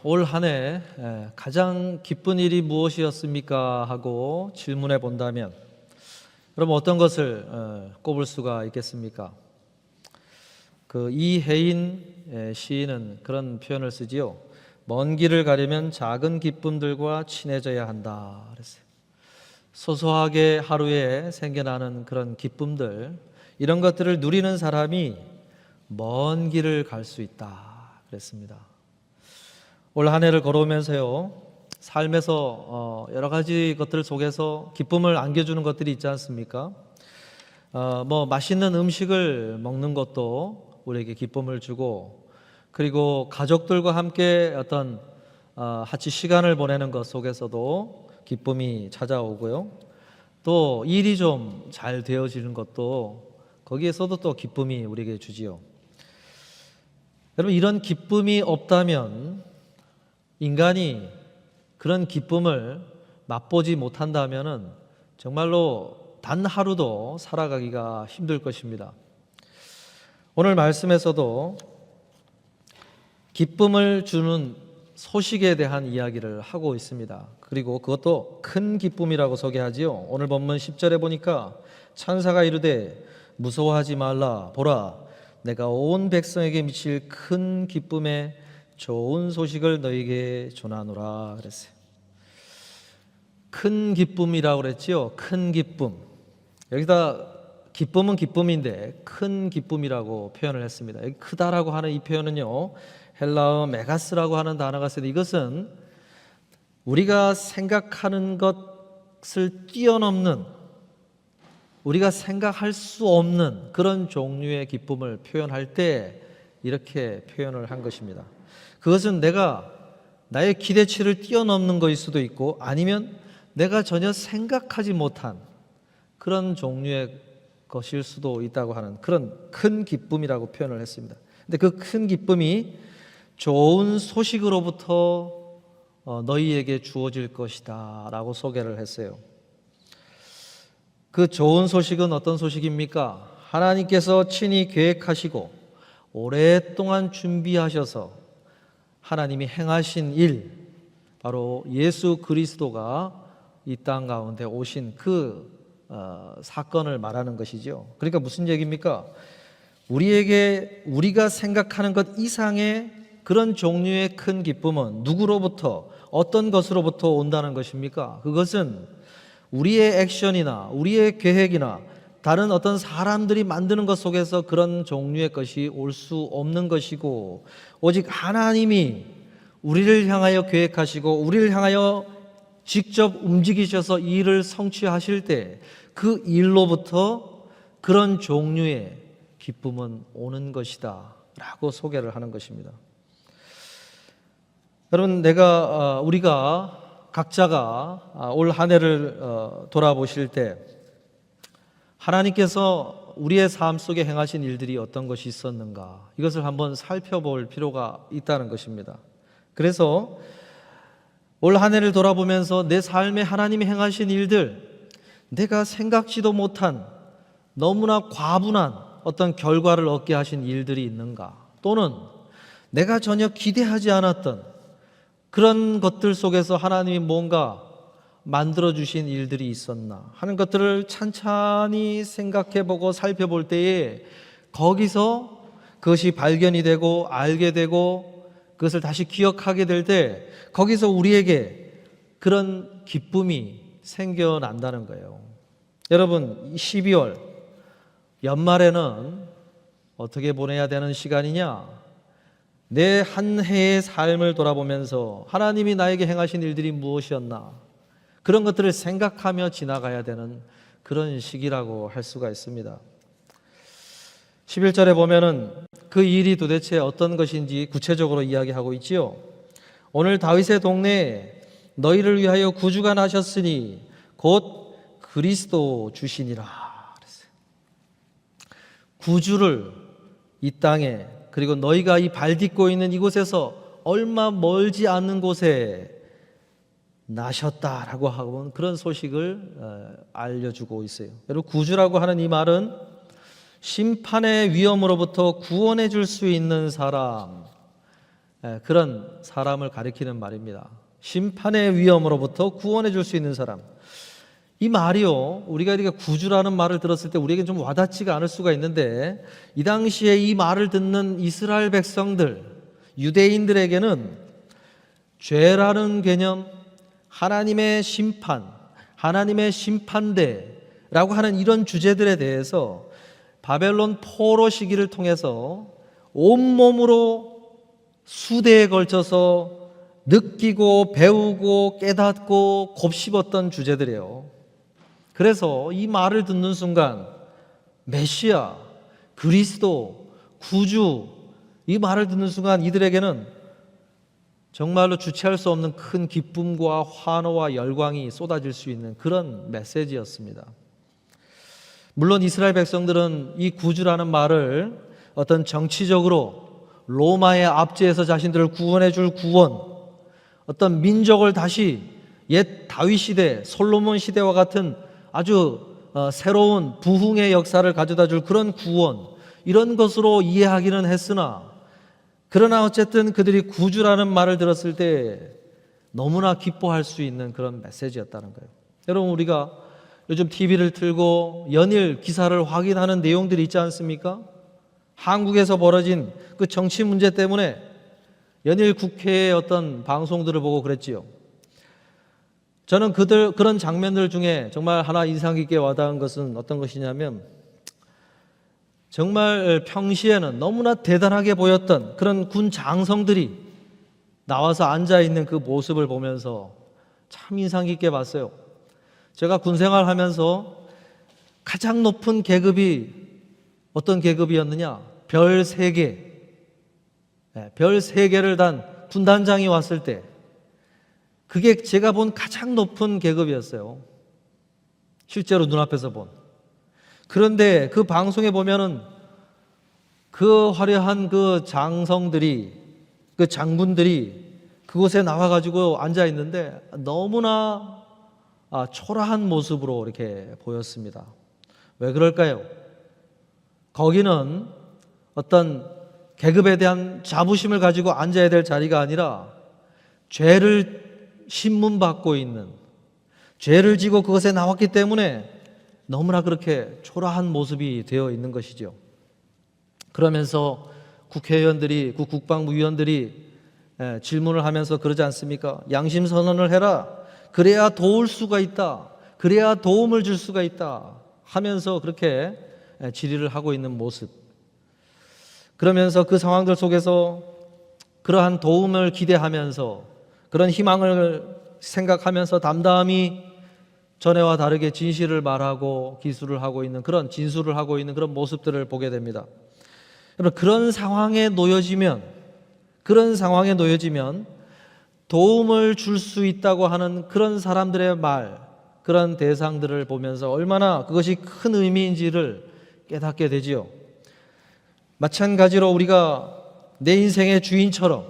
올 한 해 가장 기쁜 일이 무엇이었습니까? 하고 질문해 본다면 그럼 어떤 것을 꼽을 수가 있겠습니까? 그 이혜인 시인은 그런 표현을 쓰지요. 먼 길을 가려면 작은 기쁨들과 친해져야 한다 그랬어요. 소소하게 하루에 생겨나는 그런 기쁨들, 이런 것들을 누리는 사람이 먼 길을 갈 수 있다 그랬습니다. 올 한 해를 걸어오면서요, 삶에서 여러 가지 것들 속에서 기쁨을 안겨주는 것들이 있지 않습니까? 맛있는 음식을 먹는 것도 우리에게 기쁨을 주고, 그리고 가족들과 함께 어떤 같이 시간을 보내는 것 속에서도 기쁨이 찾아오고요. 또 일이 좀 잘 되어지는 것도 거기에서도 또 기쁨이 우리에게 주지요. 여러분, 이런 기쁨이 없다면, 인간이 그런 기쁨을 맛보지 못한다면 정말로 단 하루도 살아가기가 힘들 것입니다. 오늘 말씀에서도 기쁨을 주는 소식에 대한 이야기를 하고 있습니다. 그리고 그것도 큰 기쁨이라고 소개하지요. 오늘 본문 10절에 보니까 천사가 이르되 무서워하지 말라, 보라 내가 온 백성에게 미칠 큰 기쁨에 좋은 소식을 너에게 전하노라 그랬어요. 큰 기쁨이라고 그랬지요. 큰 기쁨. 여기다 기쁨은 기쁨인데 큰 기쁨이라고 표현을 했습니다. 여기 크다라고 하는 이 표현은요, 헬라어 메가스라고 하는 단어가 쓰는데, 이것은 우리가 생각하는 것을 뛰어넘는, 우리가 생각할 수 없는 그런 종류의 기쁨을 표현할 때 이렇게 표현을 한 것입니다. 그것은 내가 나의 기대치를 뛰어넘는 것일 수도 있고, 아니면 내가 전혀 생각하지 못한 그런 종류의 것일 수도 있다고 하는 그런 큰 기쁨이라고 표현을 했습니다. 근데 그 큰 기쁨이 좋은 소식으로부터 너희에게 주어질 것이다 라고 소개를 했어요. 그 좋은 소식은 어떤 소식입니까? 하나님께서 친히 계획하시고 오랫동안 준비하셔서 하나님이 행하신 일, 바로 예수 그리스도가 이 땅 가운데 오신 그 사건을 말하는 것이죠. 그러니까 무슨 얘기입니까? 우리가 생각하는 것 이상의 그런 종류의 큰 기쁨은 누구로부터, 어떤 것으로부터 온다는 것입니까? 그것은 우리의 액션이나 우리의 계획이나 다른 어떤 사람들이 만드는 것 속에서 그런 종류의 것이 올 수 없는 것이고, 오직 하나님이 우리를 향하여 계획하시고 우리를 향하여 직접 움직이셔서 이 일을 성취하실 때 그 일로부터 그런 종류의 기쁨은 오는 것이다 라고 소개를 하는 것입니다. 여러분, 우리가 각자가 올 한 해를 돌아보실 때 하나님께서 우리의 삶 속에 행하신 일들이 어떤 것이 있었는가, 이것을 한번 살펴볼 필요가 있다는 것입니다. 그래서 올 한 해를 돌아보면서 내 삶에 하나님이 행하신 일들, 내가 생각지도 못한 너무나 과분한 어떤 결과를 얻게 하신 일들이 있는가, 또는 내가 전혀 기대하지 않았던 그런 것들 속에서 하나님이 뭔가 만들어주신 일들이 있었나 하는 것들을 찬찬히 생각해보고 살펴볼 때에 거기서 그것이 발견이 되고 알게 되고 그것을 다시 기억하게 될 때 거기서 우리에게 그런 기쁨이 생겨난다는 거예요. 여러분, 12월 연말에는 어떻게 보내야 되는 시간이냐? 내 한 해의 삶을 돌아보면서 하나님이 나에게 행하신 일들이 무엇이었나, 그런 것들을 생각하며 지나가야 되는 그런 시기라고 할 수가 있습니다. 11절에 보면은 그 일이 도대체 어떤 것인지 구체적으로 이야기하고 있지요. 오늘 다윗의 동네에 너희를 위하여 구주가 나셨으니 곧 그리스도 주시니라 그랬어요. 구주를 이 땅에, 그리고 너희가 이 발 딛고 있는 이곳에서 얼마 멀지 않는 곳에 나셨다라고 하고 그런 소식을 알려주고 있어요. 여러분, 구주라고 하는 이 말은 심판의 위험으로부터 구원해 줄 수 있는 사람, 그런 사람을 가리키는 말입니다. 심판의 위험으로부터 구원해 줄 수 있는 사람. 이 말이요, 우리가 이렇게 구주라는 말을 들었을 때 우리에게 좀 와닿지가 않을 수가 있는데, 이 당시에 이 말을 듣는 이스라엘 백성들, 유대인들에게는 죄라는 개념, 하나님의 심판, 하나님의 심판대라고 하는 이런 주제들에 대해서 바벨론 포로 시기를 통해서 온몸으로 수대에 걸쳐서 느끼고 배우고 깨닫고 곱씹었던 주제들이에요. 그래서 이 말을 듣는 순간 메시아, 그리스도, 구주, 이 말을 듣는 순간 이들에게는 정말로 주체할 수 없는 큰 기쁨과 환호와 열광이 쏟아질 수 있는 그런 메시지였습니다. 물론 이스라엘 백성들은 이 구주라는 말을 어떤 정치적으로 로마의 압제에서 자신들을 구원해 줄 구원, 어떤 민족을 다시 옛 다윗 시대, 솔로몬 시대와 같은 아주 새로운 부흥의 역사를 가져다 줄 그런 구원, 이런 것으로 이해하기는 했으나, 그러나 어쨌든 그들이 구주라는 말을 들었을 때 너무나 기뻐할 수 있는 그런 메시지였다는 거예요. 여러분, 우리가 요즘 TV를 틀고 연일 기사를 확인하는 내용들이 있지 않습니까? 한국에서 벌어진 그 정치 문제 때문에 연일 국회의 어떤 방송들을 보고 그랬지요. 저는 그런 장면들 중에 정말 하나 인상 깊게 와닿은 것은 어떤 것이냐면, 정말 평시에는 너무나 대단하게 보였던 그런 군 장성들이 나와서 앉아있는 그 모습을 보면서 참 인상 깊게 봤어요. 제가 군 생활하면서 가장 높은 계급이 어떤 계급이었느냐? 별 3개. 별 3개를 단 군단장이 왔을 때 그게 제가 본 가장 높은 계급이었어요. 실제로 눈앞에서 본. 그런데 그 방송에 보면은 그 화려한 그 장성들이, 그 장군들이 그곳에 나와가지고 앉아 있는데 너무나 초라한 모습으로 이렇게 보였습니다. 왜 그럴까요? 거기는 어떤 계급에 대한 자부심을 가지고 앉아야 될 자리가 아니라 죄를 신문받고 있는, 죄를 지고 그것에 나왔기 때문에 너무나 그렇게 초라한 모습이 되어 있는 것이죠. 그러면서 국회의원들이, 국방부위원들이 질문을 하면서 그러지 않습니까? 양심 선언을 해라. 그래야 도울 수가 있다. 그래야 도움을 줄 수가 있다. 하면서 그렇게 질의를 하고 있는 모습. 그러면서 그 상황들 속에서 그러한 도움을 기대하면서, 그런 희망을 생각하면서 담담히 전에와 다르게 진실을 말하고 기술을 하고 있는, 그런 진술을 하고 있는 그런 모습들을 보게 됩니다. 여러분, 그런 상황에 놓여지면 도움을 줄 수 있다고 하는 그런 사람들의 말, 그런 대상들을 보면서 얼마나 그것이 큰 의미인지를 깨닫게 되지요. 마찬가지로 우리가 내 인생의 주인처럼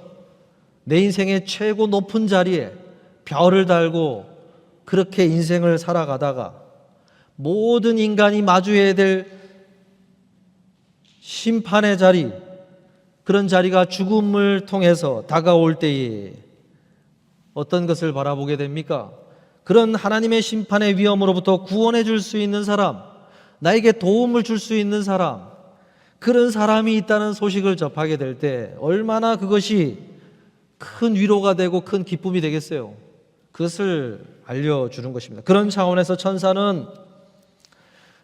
내 인생의 최고 높은 자리에 별을 달고 그렇게 인생을 살아가다가 모든 인간이 마주해야 될 심판의 자리, 그런 자리가 죽음을 통해서 다가올 때에 어떤 것을 바라보게 됩니까? 그런 하나님의 심판의 위험으로부터 구원해 줄 수 있는 사람, 나에게 도움을 줄 수 있는 사람, 그런 사람이 있다는 소식을 접하게 될 때 얼마나 그것이 큰 위로가 되고 큰 기쁨이 되겠어요. 그것을 알려주는 것입니다. 그런 차원에서 천사는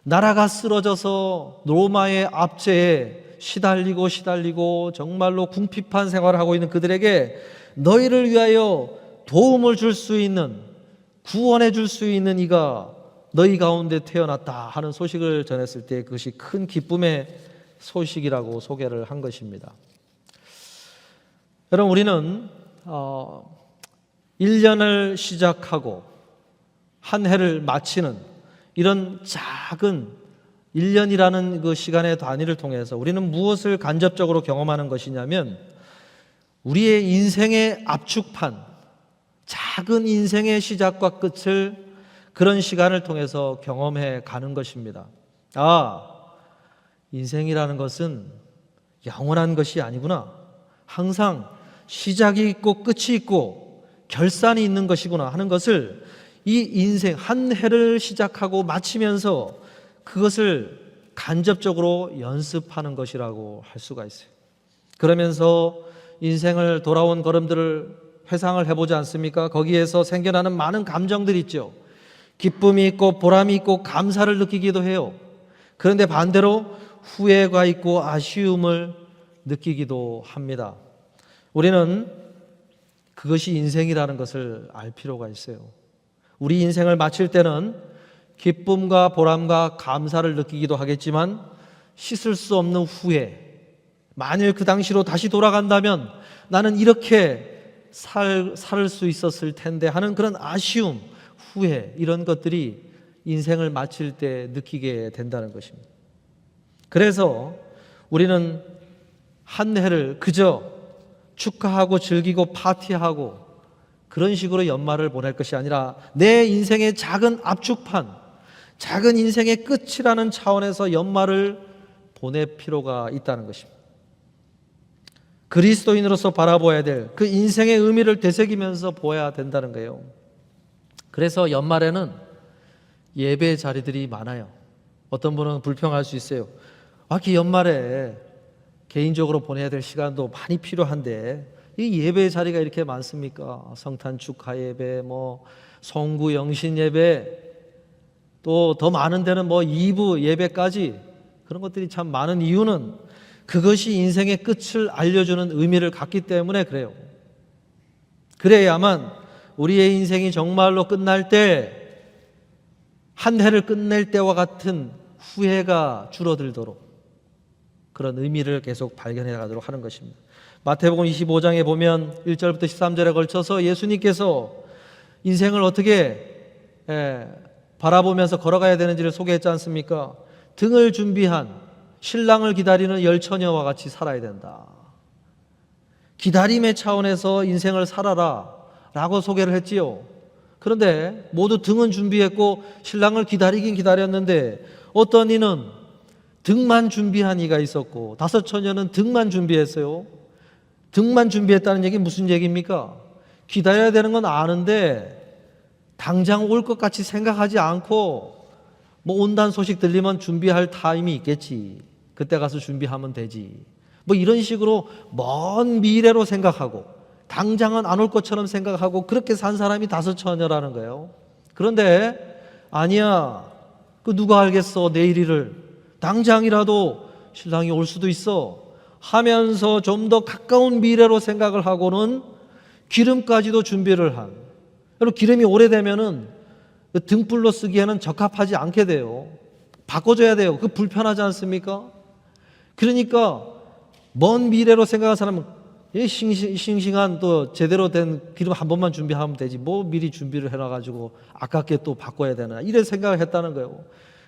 나라가 쓰러져서 로마의 압제에 시달리고 정말로 궁핍한 생활을 하고 있는 그들에게 너희를 위하여 도움을 줄 수 있는, 구원해 줄 수 있는 이가 너희 가운데 태어났다 하는 소식을 전했을 때 그것이 큰 기쁨의 소식이라고 소개를 한 것입니다. 여러분, 우리는 1년을 시작하고 한 해를 마치는 이런 작은 1년이라는 그 시간의 단위를 통해서 우리는 무엇을 간접적으로 경험하는 것이냐면, 우리의 인생의 압축판, 작은 인생의 시작과 끝을 그런 시간을 통해서 경험해 가는 것입니다. 인생이라는 것은 영원한 것이 아니구나. 항상 시작이 있고 끝이 있고 결산이 있는 것이구나 하는 것을 이 인생 한 해를 시작하고 마치면서 그것을 간접적으로 연습하는 것이라고 할 수가 있어요. 그러면서 인생을 돌아온 걸음들을 회상을 해보지 않습니까? 거기에서 생겨나는 많은 감정들이 있죠. 기쁨이 있고 보람이 있고 감사를 느끼기도 해요. 그런데 반대로 후회가 있고 아쉬움을 느끼기도 합니다. 우리는 그것이 인생이라는 것을 알 필요가 있어요. 우리 인생을 마칠 때는 기쁨과 보람과 감사를 느끼기도 하겠지만 씻을 수 없는 후회, 만일 그 당시로 다시 돌아간다면 나는 이렇게 살 수 있었을 텐데 하는 그런 아쉬움, 후회, 이런 것들이 인생을 마칠 때 느끼게 된다는 것입니다. 그래서 우리는 한 해를 그저 축하하고 즐기고 파티하고 그런 식으로 연말을 보낼 것이 아니라 내 인생의 작은 압축판, 작은 인생의 끝이라는 차원에서 연말을 보낼 필요가 있다는 것입니다. 그리스도인으로서 바라보아야 될 그 인생의 의미를 되새기면서 보아야 된다는 거예요. 그래서 연말에는 예배 자리들이 많아요. 어떤 분은 불평할 수 있어요. 이렇게 연말에 개인적으로 보내야 될 시간도 많이 필요한데 이 예배 자리가 이렇게 많습니까? 성탄 축하 예배, 송구 영신 예배, 또 더 많은 데는 2부 예배까지, 그런 것들이 참 많은 이유는 그것이 인생의 끝을 알려주는 의미를 갖기 때문에 그래요. 그래야만 우리의 인생이 정말로 끝날 때 한 해를 끝낼 때와 같은 후회가 줄어들도록 그런 의미를 계속 발견해 가도록 하는 것입니다. 마태복음 25장에 보면 1절부터 13절에 걸쳐서 예수님께서 인생을 어떻게 바라보면서 걸어가야 되는지를 소개했지 않습니까? 등을 준비한 신랑을 기다리는 열처녀와 같이 살아야 된다. 기다림의 차원에서 인생을 살아라 라고 소개를 했지요. 그런데 모두 등은 준비했고 신랑을 기다리긴 기다렸는데 어떤 이는 등만 준비한 이가 있었고 5 처녀는 등만 준비했어요. 등만 준비했다는 얘기 무슨 얘기입니까? 기다려야 되는 건 아는데 당장 올 것 같이 생각하지 않고 온다는 소식 들리면 준비할 타임이 있겠지. 그때 가서 준비하면 되지. 이런 식으로 먼 미래로 생각하고 당장은 안 올 것처럼 생각하고 그렇게 산 사람이 5 처녀라는 거예요. 그런데 아니야. 그 누가 알겠어 내일 일을. 당장이라도 신랑이 올 수도 있어 하면서 좀 더 가까운 미래로 생각을 하고는 기름까지도 준비를 한. 여러분, 기름이 오래되면은 등불로 쓰기에는 적합하지 않게 돼요. 바꿔줘야 돼요. 그 불편하지 않습니까? 그러니까 먼 미래로 생각한 사람은 싱싱한 또 제대로 된 기름 한 번만 준비하면 되지 미리 준비를 해놔가지고 아깝게 또 바꿔야 되나 이런 생각을 했다는 거예요.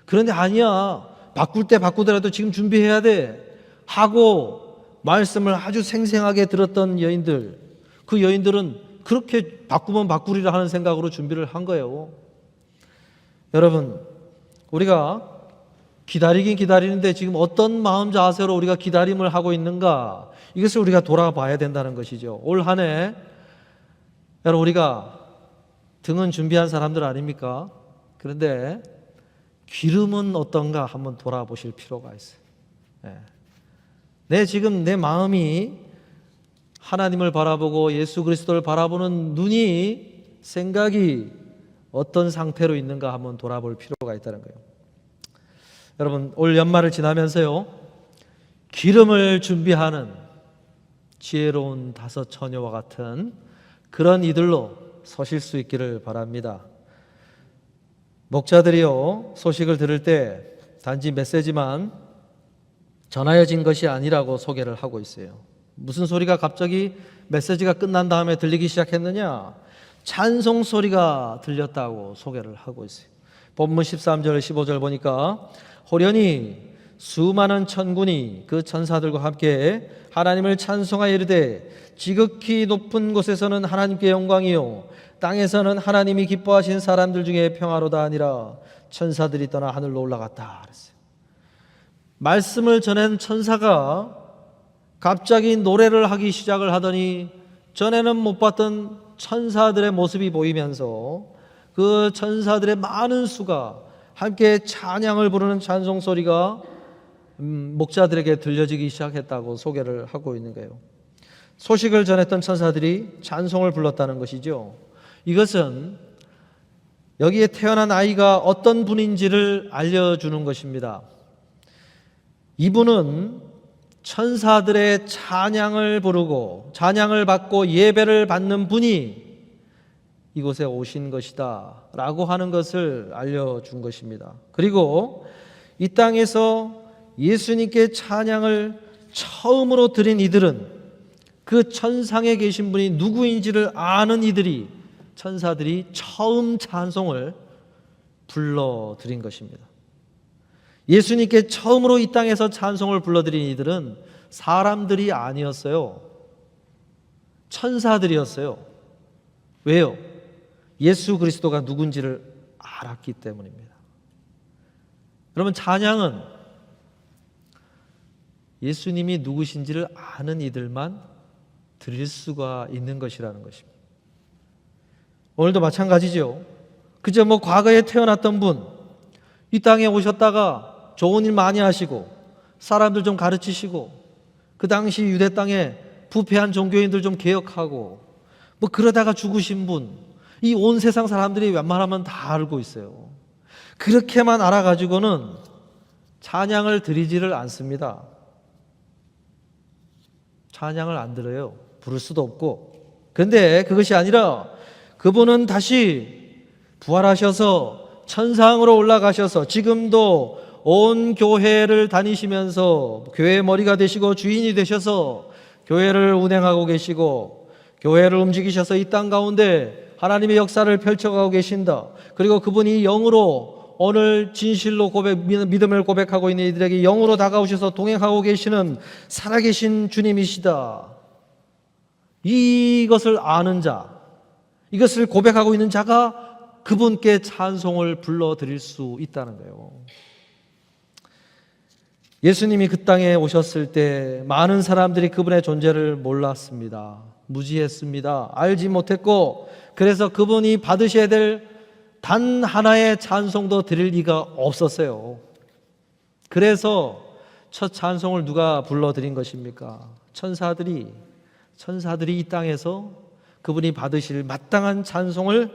그런데 아니야. 바꿀 때 바꾸더라도 지금 준비해야 돼 하고 말씀을 아주 생생하게 들었던 여인들, 그 여인들은 그렇게 바꾸면 바꾸리라 하는 생각으로 준비를 한 거예요. 여러분, 우리가 기다리긴 기다리는데 지금 어떤 마음 자세로 우리가 기다림을 하고 있는가, 이것을 우리가 돌아봐야 된다는 것이죠. 올 한 해 여러분, 우리가 등은 준비한 사람들 아닙니까? 그런데 기름은 어떤가 한번 돌아보실 필요가 있어요. 지금 내 마음이 하나님을 바라보고 예수 그리스도를 바라보는 눈이, 생각이 어떤 상태로 있는가 한번 돌아볼 필요가 있다는 거예요. 여러분, 올 연말을 지나면서요, 기름을 준비하는 지혜로운 5 처녀와 같은 그런 이들로 서실 수 있기를 바랍니다. 목자들이요, 소식을 들을 때 단지 메시지만 전하여진 것이 아니라고 소개를 하고 있어요. 무슨 소리가 갑자기 메시지가 끝난 다음에 들리기 시작했느냐? 찬송 소리가 들렸다고 소개를 하고 있어요. 본문 13절 15절 보니까 호련히 수많은 천군이 그 천사들과 함께 하나님을 찬송하여 이르되 지극히 높은 곳에서는 하나님께 영광이요 땅에서는 하나님이 기뻐하신 사람들 중에 평화로다 하니라. 천사들이 떠나 하늘로 올라갔다 그랬어요. 말씀을 전한 천사가 갑자기 노래를 하기 시작을 하더니 전에는 못 봤던 천사들의 모습이 보이면서 그 천사들의 많은 수가 함께 찬양을 부르는 찬송 소리가 목자들에게 들려지기 시작했다고 소개를 하고 있는 거예요. 소식을 전했던 천사들이 찬송을 불렀다는 것이죠. 이것은 여기에 태어난 아이가 어떤 분인지를 알려주는 것입니다. 이분은 천사들의 찬양을 부르고 찬양을 받고 예배를 받는 분이 이곳에 오신 것이다 라고 하는 것을 알려준 것입니다. 그리고 이 땅에서 예수님께 찬양을 처음으로 드린 이들은 그 천상에 계신 분이 누구인지를 아는 이들이, 천사들이 처음 찬송을 불러드린 것입니다. 예수님께 처음으로 이 땅에서 찬송을 불러드린 이들은 사람들이 아니었어요. 천사들이었어요. 왜요? 예수 그리스도가 누군지를 알았기 때문입니다. 여러분, 찬양은 예수님이 누구신지를 아는 이들만 드릴 수가 있는 것이라는 것입니다. 오늘도 마찬가지죠. 그저 과거에 태어났던 분, 이 땅에 오셨다가 좋은 일 많이 하시고 사람들 좀 가르치시고 그 당시 유대 땅에 부패한 종교인들 좀 개혁하고 그러다가 죽으신 분, 이 온 세상 사람들이 웬만하면 다 알고 있어요. 그렇게만 알아가지고는 찬양을 드리지를 않습니다. 찬양을 안 들어요. 부를 수도 없고. 그런데 그것이 아니라 그분은 다시 부활하셔서 천상으로 올라가셔서 지금도 온 교회를 다니시면서 교회의 머리가 되시고 주인이 되셔서 교회를 운행하고 계시고 교회를 움직이셔서 이 땅 가운데 하나님의 역사를 펼쳐가고 계신다. 그리고 그분이 영으로 오늘 진실로 믿음을 고백하고 있는 이들에게 영으로 다가오셔서 동행하고 계시는 살아계신 주님이시다. 이것을 아는 자, 이것을 고백하고 있는 자가 그분께 찬송을 불러드릴 수 있다는 거예요. 예수님이 그 땅에 오셨을 때 많은 사람들이 그분의 존재를 몰랐습니다. 무지했습니다. 알지 못했고, 그래서 그분이 받으셔야 될 단 하나의 찬송도 드릴 리가 없었어요. 그래서 첫 찬송을 누가 불러드린 것입니까? 천사들이 이 땅에서 그분이 받으실 마땅한 찬송을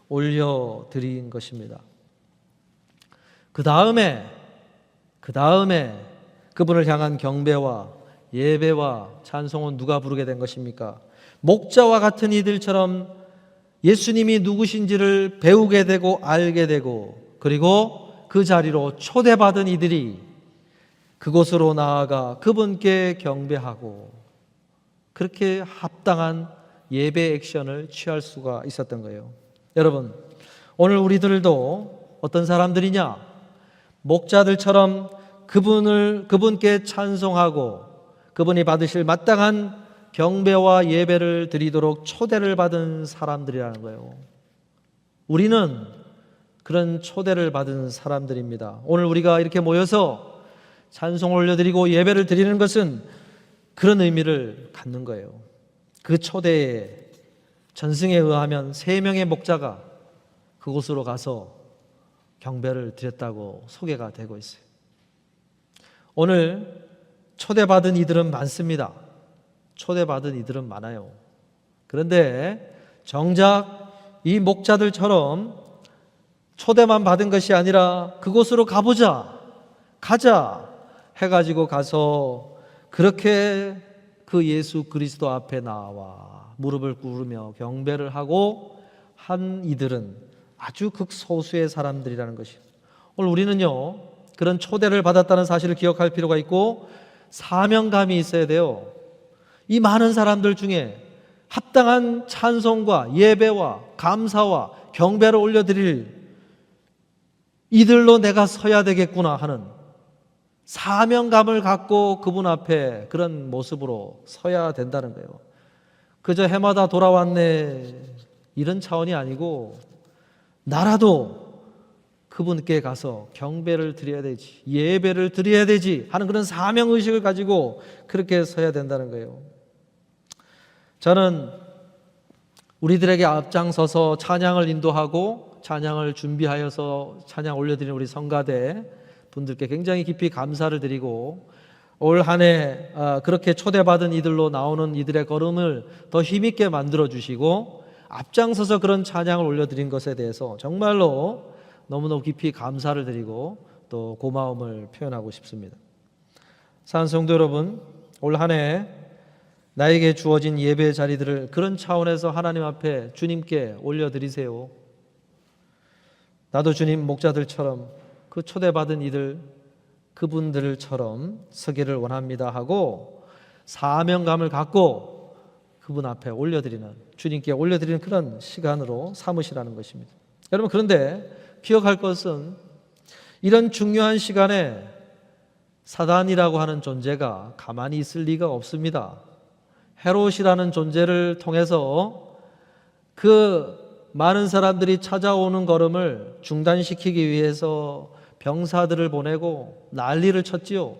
올려드린 것입니다. 그 다음에 그분을 향한 경배와 예배와 찬송은 누가 부르게 된 것입니까? 목자와 같은 이들처럼 예수님이 누구신지를 배우게 되고 알게 되고, 그리고 그 자리로 초대받은 이들이 그곳으로 나아가 그분께 경배하고 그렇게 합당한 예배 액션을 취할 수가 있었던 거예요. 여러분, 오늘 우리들도 어떤 사람들이냐? 목자들처럼 그분께 찬송하고 그분이 받으실 마땅한 경배와 예배를 드리도록 초대를 받은 사람들이라는 거예요. 우리는 그런 초대를 받은 사람들입니다. 오늘 우리가 이렇게 모여서 찬송을 올려드리고 예배를 드리는 것은 그런 의미를 갖는 거예요. 그 초대에 전승에 의하면 3명의 목자가 그곳으로 가서 경배를 드렸다고 소개가 되고 있어요. 오늘 초대받은 이들은 많습니다. 초대받은 이들은 많아요. 그런데 정작 이 목자들처럼 초대만 받은 것이 아니라 그곳으로 가자 해가지고 가서 그렇게 그 예수 그리스도 앞에 나와 무릎을 꿇으며 경배를 하고 한 이들은 아주 극소수의 사람들이라는 것이에요. 오늘 우리는요, 그런 초대를 받았다는 사실을 기억할 필요가 있고 사명감이 있어야 돼요. 이 많은 사람들 중에 합당한 찬송과 예배와 감사와 경배를 올려드릴 이들로 내가 서야 되겠구나 하는 사명감을 갖고 그분 앞에 그런 모습으로 서야 된다는 거예요. 그저 해마다 돌아왔네 이런 차원이 아니고 나라도 그분께 가서 경배를 드려야 되지, 예배를 드려야 되지 하는 그런 사명의식을 가지고 그렇게 서야 된다는 거예요. 저는 우리들에게 앞장서서 찬양을 인도하고 찬양을 준비하여서 찬양 올려드리는 우리 성가대 분들께 굉장히 깊이 감사를 드리고, 올 한 해 그렇게 초대받은 이들로 나오는 이들의 걸음을 더 힘있게 만들어 주시고 앞장서서 그런 찬양을 올려드린 것에 대해서 정말로 너무너무 깊이 감사를 드리고 또 고마움을 표현하고 싶습니다. 사랑하는 성도 여러분, 올 한 해 나에게 주어진 예배 자리들을 그런 차원에서 하나님 앞에 주님께 올려드리세요. 나도 주님 목자들처럼 그 초대받은 이들, 그분들처럼 서기를 원합니다 하고 사명감을 갖고 그분 앞에 올려드리는, 주님께 올려드리는 그런 시간으로 삼으시라는 것입니다. 여러분, 그런데 기억할 것은 이런 중요한 시간에 사단이라고 하는 존재가 가만히 있을 리가 없습니다. 헤롯이라는 존재를 통해서 그 많은 사람들이 찾아오는 걸음을 중단시키기 위해서 병사들을 보내고 난리를 쳤지요.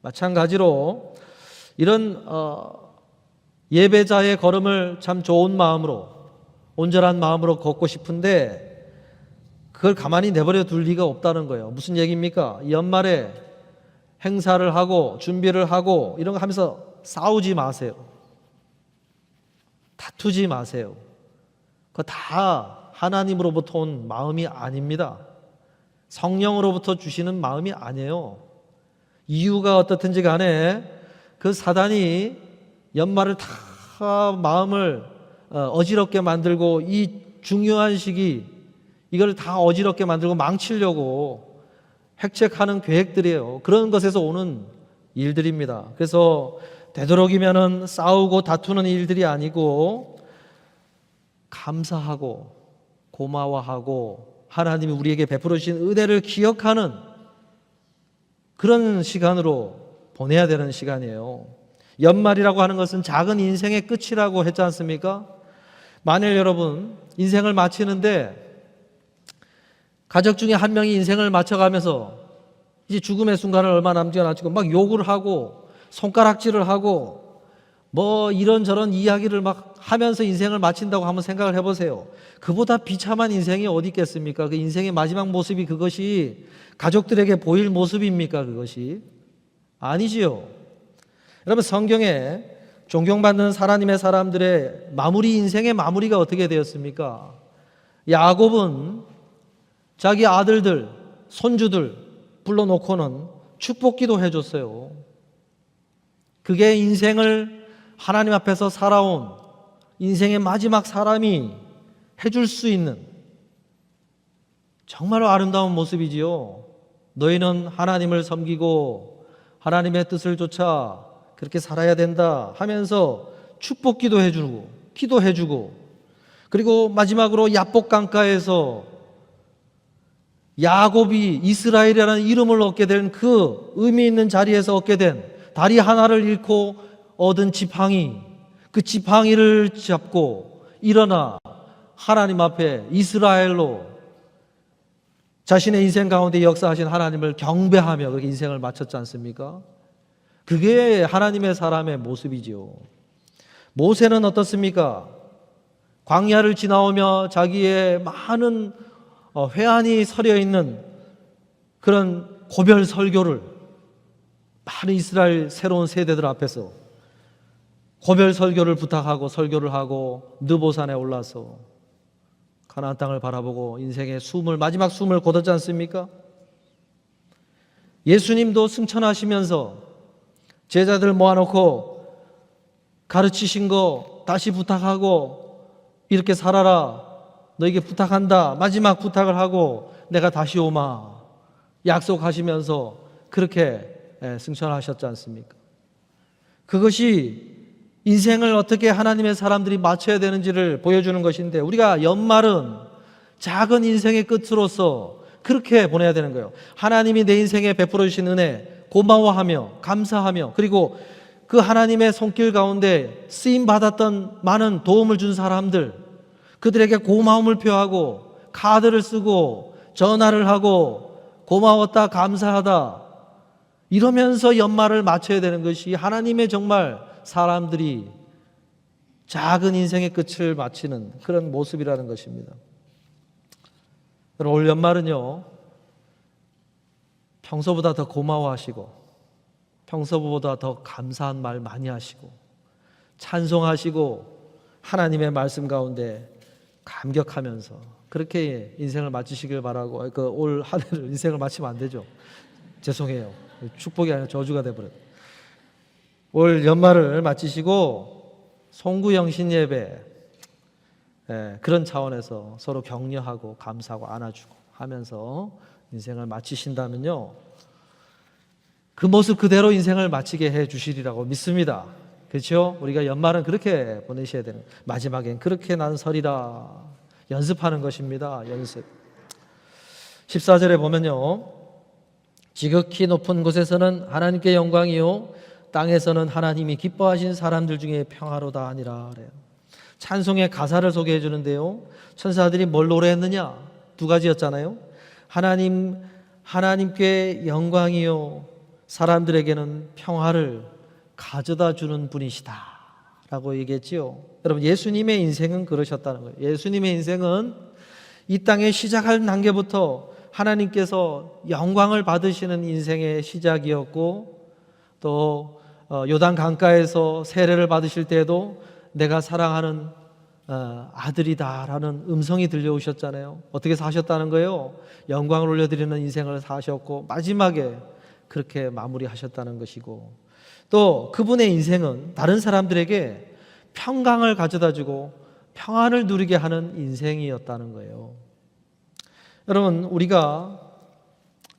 마찬가지로 이런 예배자의 걸음을 참 좋은 마음으로, 온전한 마음으로 걷고 싶은데 그걸 가만히 내버려 둘 리가 없다는 거예요. 무슨 얘기입니까? 연말에 행사를 하고 준비를 하고 이런 거 하면서 싸우지 마세요. 다투지 마세요. 그거 다 하나님으로부터 온 마음이 아닙니다. 성령으로부터 주시는 마음이 아니에요. 이유가 어떻든지 간에 그 사단이 연말을 다 마음을 어지럽게 만들고 이 중요한 시기 이걸 다 어지럽게 만들고 망치려고 획책하는 계획들이에요. 그런 것에서 오는 일들입니다. 그래서 되도록이면은 싸우고 다투는 일들이 아니고 감사하고 고마워하고 하나님이 우리에게 베풀어 주신 은혜를 기억하는 그런 시간으로 보내야 되는 시간이에요. 연말이라고 하는 것은 작은 인생의 끝이라고 했지 않습니까? 만일 여러분 인생을 마치는데 가족 중에 한 명이 인생을 마쳐가면서 이제 죽음의 순간을 얼마 남지 않았고 막 욕을 하고 손가락질을 하고 뭐 이런저런 이야기를 막 하면서 인생을 마친다고 한번 생각을 해보세요. 그보다 비참한 인생이 어디 있겠습니까? 그 인생의 마지막 모습이 그것이 가족들에게 보일 모습입니까? 그것이 아니지요. 여러분, 성경에 존경받는 하나님의 사람들의 마무리, 인생의 마무리가 어떻게 되었습니까? 야곱은 자기 아들들, 손주들 불러놓고는 축복기도 해줬어요. 그게 인생을 하나님 앞에서 살아온 인생의 마지막 사람이 해줄 수 있는 정말로 아름다운 모습이지요. 너희는 하나님을 섬기고 하나님의 뜻을 쫓아 그렇게 살아야 된다 하면서 축복기도 해주고 기도해주고, 그리고 마지막으로 야복 강가에서 야곱이 이스라엘이라는 이름을 얻게 된 그 의미 있는 자리에서 얻게 된 다리 하나를 잃고 얻은 지팡이, 그 지팡이를 잡고 일어나 하나님 앞에 이스라엘로 자신의 인생 가운데 역사하신 하나님을 경배하며 그렇게 인생을 마쳤지 않습니까? 그게 하나님의 사람의 모습이지요. 모세는 어떻습니까? 광야를 지나오며 자기의 많은 회한이 서려 있는 그런 고별 설교를 많은 이스라엘 새로운 세대들 앞에서 고별 설교를 부탁하고 설교를 하고 느보산에 올라서 가나안 땅을 바라보고 인생의 마지막 숨을 거뒀지 않습니까? 예수님도 승천하시면서 제자들 모아놓고 가르치신 거 다시 부탁하고 이렇게 살아라, 너에게 부탁한다, 마지막 부탁을 하고 내가 다시 오마 약속하시면서 그렇게 승천하셨지 않습니까? 그것이 인생을 어떻게 하나님의 사람들이 마쳐야 되는지를 보여주는 것인데, 우리가 연말은 작은 인생의 끝으로서 그렇게 보내야 되는 거예요. 하나님이 내 인생에 베풀어 주신 은혜 고마워하며 감사하며, 그리고 그 하나님의 손길 가운데 쓰임 받았던 많은 도움을 준 사람들, 그들에게 고마움을 표하고 카드를 쓰고 전화를 하고 고마웠다 감사하다 이러면서 연말을 마쳐야 되는 것이 하나님의 정말 사람들이 작은 인생의 끝을 마치는 그런 모습이라는 것입니다. 올 연말은요, 평소보다 더 고마워하시고 평소보다 더 감사한 말 많이 하시고 찬송하시고 하나님의 말씀 가운데 감격하면서 그렇게 인생을 마치시길 바라고, 올 한 해를 인생을 마치면 안 되죠. 죄송해요. 축복이 아니라 저주가 돼버려요. 올 연말을 마치시고 송구영신 예배, 그런 차원에서 서로 격려하고 감사하고 안아주고 하면서 인생을 마치신다면요, 그 모습 그대로 인생을 마치게 해 주시리라고 믿습니다. 그렇죠? 우리가 연말은 그렇게 보내셔야 되는, 마지막엔 그렇게 난 설이라 연습하는 것입니다. 연습. 14절에 보면요, 지극히 높은 곳에서는 하나님께 영광이요 땅에서는 하나님이 기뻐하신 사람들 중에 평화로다 하니라 그래요. 찬송의 가사를 소개해 주는데요, 천사들이 뭘 노래했느냐? 두 가지였잖아요. 하나님께 영광이요 사람들에게는 평화를 가져다 주는 분이시다 라고 얘기했지요. 여러분, 예수님의 인생은 그러셨다는 거예요. 예수님의 인생은 이 땅에 시작할 단계부터 하나님께서 영광을 받으시는 인생의 시작이었고, 또 요단 강가에서 세례를 받으실 때에도 내가 사랑하는 아들이다라는 음성이 들려오셨잖아요. 어떻게 사셨다는 거예요? 영광을 올려드리는 인생을 사셨고 마지막에 그렇게 마무리하셨다는 것이고, 또 그분의 인생은 다른 사람들에게 평강을 가져다주고 평안을 누리게 하는 인생이었다는 거예요. 여러분, 우리가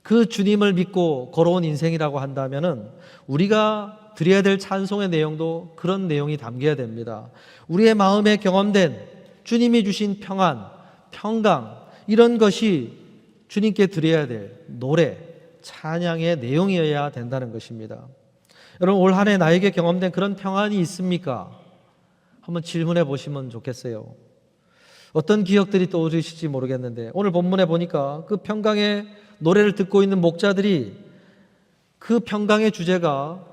그 주님을 믿고 걸어온 인생이라고 한다면은 우리가 드려야 될 찬송의 내용도 그런 내용이 담겨야 됩니다. 우리의 마음에 경험된 주님이 주신 평안, 평강, 이런 것이 주님께 드려야 될 노래, 찬양의 내용이어야 된다는 것입니다. 여러분, 올 한 해 나에게 경험된 그런 평안이 있습니까? 한번 질문해 보시면 좋겠어요. 어떤 기억들이 떠오르실지 모르겠는데, 오늘 본문에 보니까 그 평강의 노래를 듣고 있는 목자들이 그 평강의 주제가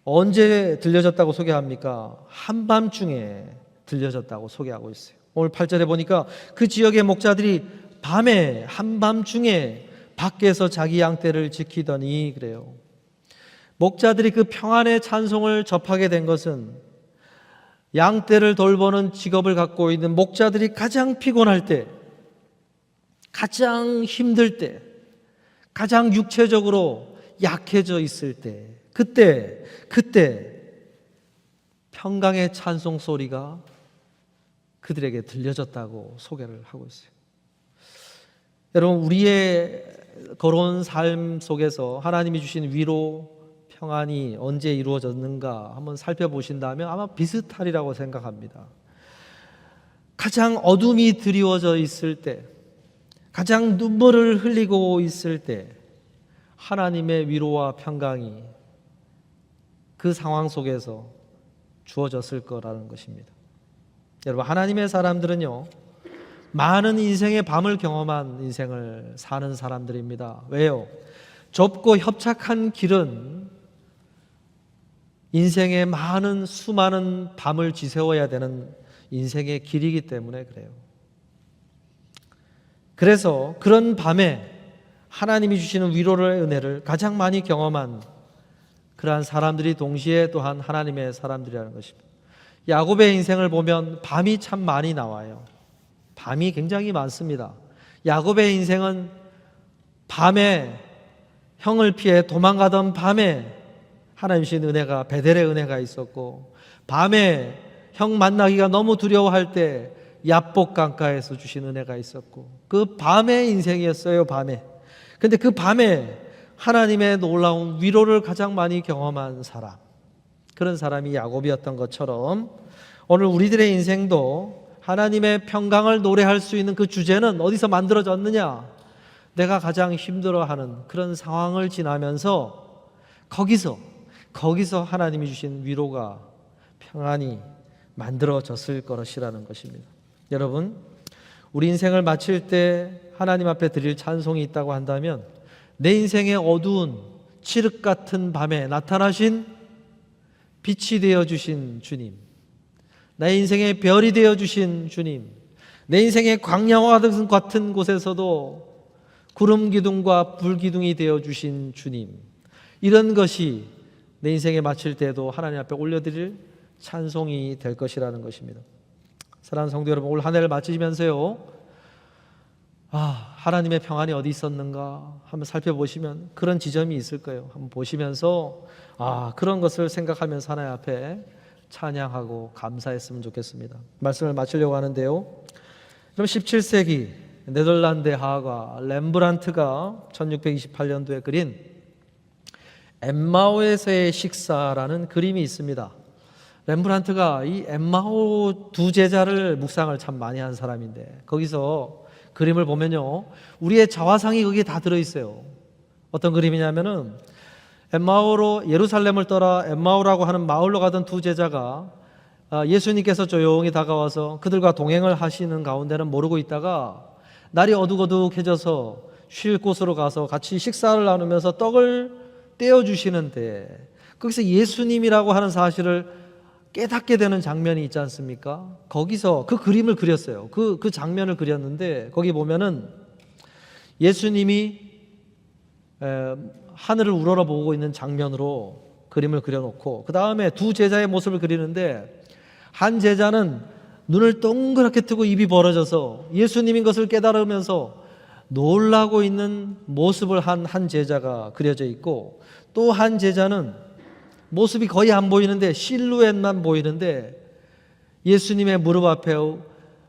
언제 들려졌다고 소개합니까? 한밤중에 들려졌다고 소개하고 있어요. 오늘 8절에 보니까 그 지역의 목자들이 밤에 한밤중에 밖에서 자기 양떼를 지키더니 그래요. 목자들이 그 평안의 찬송을 접하게 된 것은 양떼를 돌보는 직업을 갖고 있는 목자들이 가장 피곤할 때, 가장 힘들 때, 가장 육체적으로 약해져 있을 때, 그때 평강의 찬송 소리가 그들에게 들려졌다고 소개를 하고 있어요. 여러분, 우리의 걸어온 삶 속에서 하나님이 주신 위로, 평안이 언제 이루어졌는가 한번 살펴보신다면 아마 비슷하리라고 생각합니다. 가장 어둠이 드리워져 있을 때, 가장 눈물을 흘리고 있을 때 하나님의 위로와 평강이 그 상황 속에서 주어졌을 거라는 것입니다. 여러분, 하나님의 사람들은요, 많은 인생의 밤을 경험한 인생을 사는 사람들입니다. 왜요? 좁고 협착한 길은 인생의 수많은 밤을 지새워야 되는 인생의 길이기 때문에 그래요. 그래서 그런 밤에 하나님이 주시는 위로의 은혜를 가장 많이 경험한 그러한 사람들이 동시에 또한 하나님의 사람들이라는 것입니다. 야곱의 인생을 보면 밤이 참 많이 나와요. 밤이 굉장히 많습니다. 야곱의 인생은 밤에 형을 피해 도망가던 밤에 하나님 주신 은혜가, 베델의 은혜가 있었고, 밤에 형 만나기가 너무 두려워할 때 야복 강가에서 주신 은혜가 있었고, 그 밤의 인생이었어요. 밤에. 근데 그 밤에 하나님의 놀라운 위로를 가장 많이 경험한 사람, 그런 사람이 야곱이었던 것처럼 오늘 우리들의 인생도 하나님의 평강을 노래할 수 있는 그 주제는 어디서 만들어졌느냐? 내가 가장 힘들어하는 그런 상황을 지나면서 거기서 하나님이 주신 위로가, 평안이 만들어졌을 것이라는 것입니다. 여러분, 우리 인생을 마칠 때 하나님 앞에 드릴 찬송이 있다고 한다면 내 인생의 어두운 칠흑 같은 밤에 나타나신 빛이 되어주신 주님, 내 인생의 별이 되어주신 주님, 내 인생의 광야와 같은 곳에서도 구름 기둥과 불 기둥이 되어주신 주님, 이런 것이 내 인생에 마칠 때도 하나님 앞에 올려드릴 찬송이 될 것이라는 것입니다. 사랑하는 성도 여러분, 올 한 해를 마치시면서요, 하나님의 평안이 어디 있었는가 한번 살펴보시면 그런 지점이 있을 거예요. 한번 보시면서 그런 것을 생각하면서 하나님 앞에 찬양하고 감사했으면 좋겠습니다. 말씀을 마치려고 하는데요, 그럼 17세기 네덜란드 화가 렘브란트가 1628년도에 그린 엠마오에서의 식사라는 그림이 있습니다. 렘브란트가 이 엠마오 두 제자를 묵상을 참 많이 한 사람인데, 거기서 그림을 보면요, 우리의 자화상이 거기에 다 들어있어요. 어떤 그림이냐면은 엠마오로 예루살렘을 떠나 엠마오라고 하는 마을로 가던 두 제자가 예수님께서 조용히 다가와서 그들과 동행을 하시는 가운데는 모르고 있다가 날이 어둑어둑해져서 쉴 곳으로 가서 같이 식사를 나누면서 떡을 떼어주시는데, 거기서 예수님이라고 하는 사실을 깨닫게 되는 장면이 있지 않습니까? 거기서 그 그림을 그렸어요. 그 장면을 그렸는데, 거기 보면은 예수님이 하늘을 우러러보고 있는 장면으로 그림을 그려놓고, 그 다음에 두 제자의 모습을 그리는데, 한 제자는 눈을 동그랗게 뜨고 입이 벌어져서 예수님인 것을 깨달으면서 놀라고 있는 모습을 한 제자가 그려져 있고, 또 한 제자는 모습이 거의 안 보이는데 실루엣만 보이는데 예수님의 무릎 앞에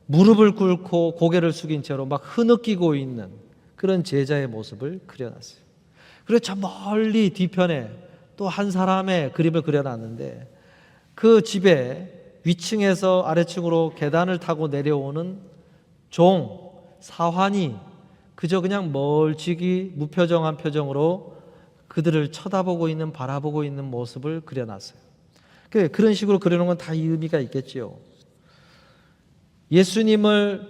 무릎을 꿇고 고개를 숙인 채로 막 흐느끼고 있는 그런 제자의 모습을 그려놨어요. 그리고 저 멀리 뒤편에 또 한 사람의 그림을 그려놨는데, 그 집에 위층에서 아래층으로 계단을 타고 내려오는 종, 사환이 그저 그냥 멀찍이 무표정한 표정으로 그들을 쳐다보고 있는, 바라보고 있는 모습을 그려놨어요. 그런 식으로 그려놓은 건 다 의미가 있겠지요. 예수님을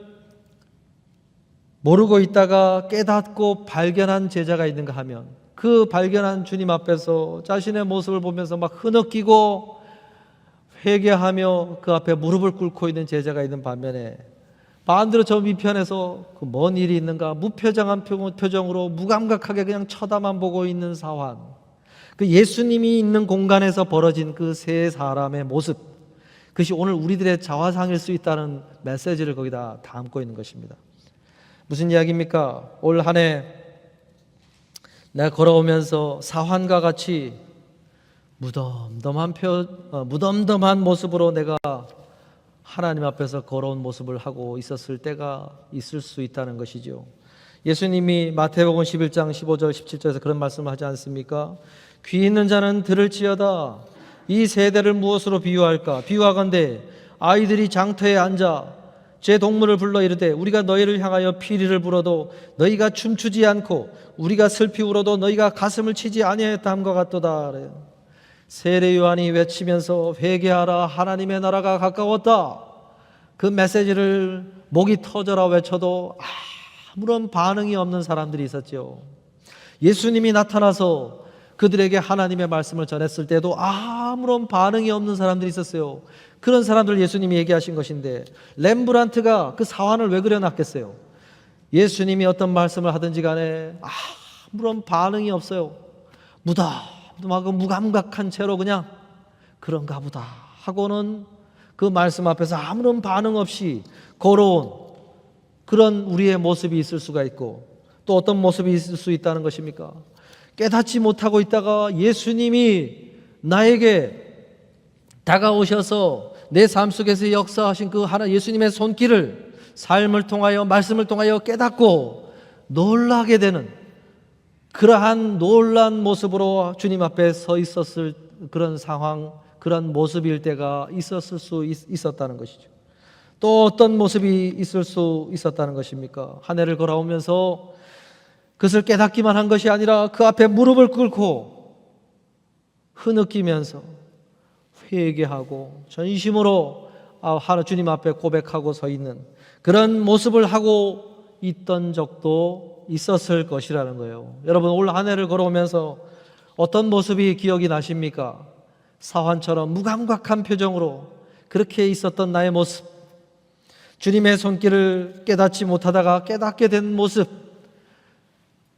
모르고 있다가 깨닫고 발견한 제자가 있는가 하면, 그 발견한 주님 앞에서 자신의 모습을 보면서 막 흐느끼고 회개하며 그 앞에 무릎을 꿇고 있는 제자가 있는 반면에, 반대로 저 밑편에서 그 뭔 일이 있는가 무표정한 표정으로 무감각하게 그냥 쳐다만 보고 있는 사환, 그 예수님이 있는 공간에서 벌어진 그 세 사람의 모습, 그것이 오늘 우리들의 자화상일 수 있다는 메시지를 거기다 담고 있는 것입니다. 무슨 이야기입니까? 올 한 해 내가 걸어오면서 사환과 같이 무덤덤한 모습으로 내가 하나님 앞에서 걸어온 모습을 하고 있었을 때가 있을 수 있다는 것이죠. 예수님이 마태복음 11장 15절 17절에서 그런 말씀을 하지 않습니까? 귀 있는 자는 들을지어다. 이 세대를 무엇으로 비유할까? 비유하건대 아이들이 장터에 앉아 제 동물을 불러 이르되 우리가 너희를 향하여 피리를 불어도 너희가 춤추지 않고 우리가 슬피 울어도 너희가 가슴을 치지 아니하였다 함과 같도다. 세례 요한이 외치면서 회개하라 하나님의 나라가 가까웠다, 그 메시지를 목이 터져라 외쳐도 아무런 반응이 없는 사람들이 있었죠. 예수님이 나타나서 그들에게 하나님의 말씀을 전했을 때도 아무런 반응이 없는 사람들이 있었어요. 그런 사람들 예수님이 얘기하신 것인데, 렘브란트가 그 사환을 왜 그려놨겠어요? 예수님이 어떤 말씀을 하든지 간에 아무런 반응이 없어요. 무덤하고 무감각한 채로 그냥 그런가 보다 하고는 그 말씀 앞에서 아무런 반응 없이 걸어온 그런 우리의 모습이 있을 수가 있고, 또 어떤 모습이 있을 수 있다는 것입니까? 깨닫지 못하고 있다가 예수님이 나에게 다가오셔서 내 삶 속에서 역사하신 그 하나 예수님의 손길을 삶을 통하여 말씀을 통하여 깨닫고 놀라게 되는 그러한 놀란 모습으로 주님 앞에 서 있었을 그런 상황, 그런 모습일 때가 있었을 수 있었다는 것이죠. 또 어떤 모습이 있을 수 있었다는 것입니까? 한 해를 걸어오면서 그것을 깨닫기만 한 것이 아니라 그 앞에 무릎을 꿇고 흐느끼면서 회개하고 전심으로 주님 앞에 고백하고 서 있는 그런 모습을 하고 있던 적도 있었을 것이라는 거예요. 여러분, 올 한 해를 걸어오면서 어떤 모습이 기억이 나십니까? 사환처럼 무감각한 표정으로 그렇게 있었던 나의 모습, 주님의 손길을 깨닫지 못하다가 깨닫게 된 모습,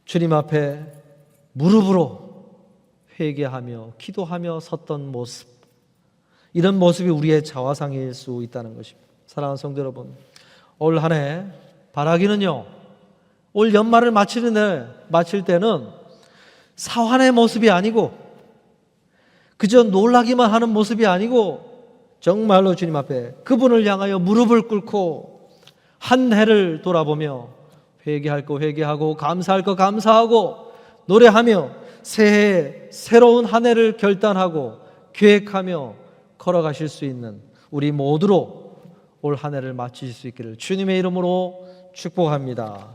주님 앞에 무릎으로 회개하며 기도하며 섰던 모습, 이런 모습이 우리의 자화상일 수 있다는 것입니다. 사랑하는 성도 여러분, 올 한 해 바라기는요, 올 연말을 마칠 때는 사환의 모습이 아니고 그저 놀라기만 하는 모습이 아니고 정말로 주님 앞에 그분을 향하여 무릎을 꿇고 한 해를 돌아보며 회개할 거 회개하고 감사할 거 감사하고 노래하며 새해 새로운 한 해를 결단하고 계획하며 걸어가실 수 있는 우리 모두로 올 한 해를 마치실 수 있기를 주님의 이름으로 축복합니다.